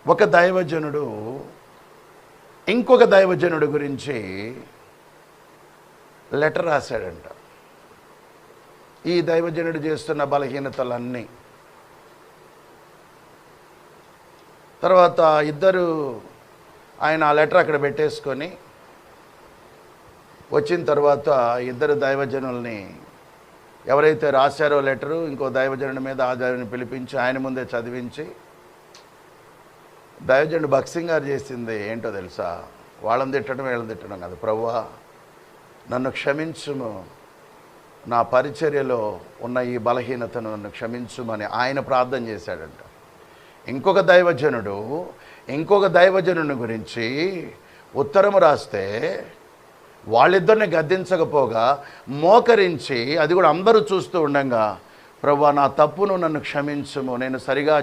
ఒక దైవజనుడు ఇంకొక దైవజనుడు గురించి లెటర్ రాశాడంట. ఈ దైవజనుడు చేస్తున్న బలహీనతలన్నీ. తర్వాత ఇద్దరు ఆయన ఆ లెటర్ అక్కడ పెట్టేసుకొని వచ్చిన తర్వాత ఇద్దరు దైవజనుల్ని ఎవరైతే రాశారో లెటరు ఇంకో దైవజనుడి మీద ఆ దైవజనుని పిలిపించి ఆయన ముందే చదివించి, దైవజనుడు భక్సింగ్ గారు చేసింది ఏంటో తెలుసా? వాళ్ళని తిట్టడం వీళ్ళని తిట్టడం కాదు. ప్రభువా నన్ను క్షమించుము, నా పరిచర్యలో ఉన్న ఈ బలహీనతను నన్ను క్షమించుమని ఆయన ప్రార్థన చేశాడంట. ఇంకొక దైవజనుని గురించి ఉత్తరము రాస్తే వాళ్ళిద్దరిని గద్దించకపోగా మోకరించి, అది కూడా అందరూ చూస్తూ ఉండగా, ప్రభువా నా తప్పును నన్ను క్షమించుము, నేను సరిగా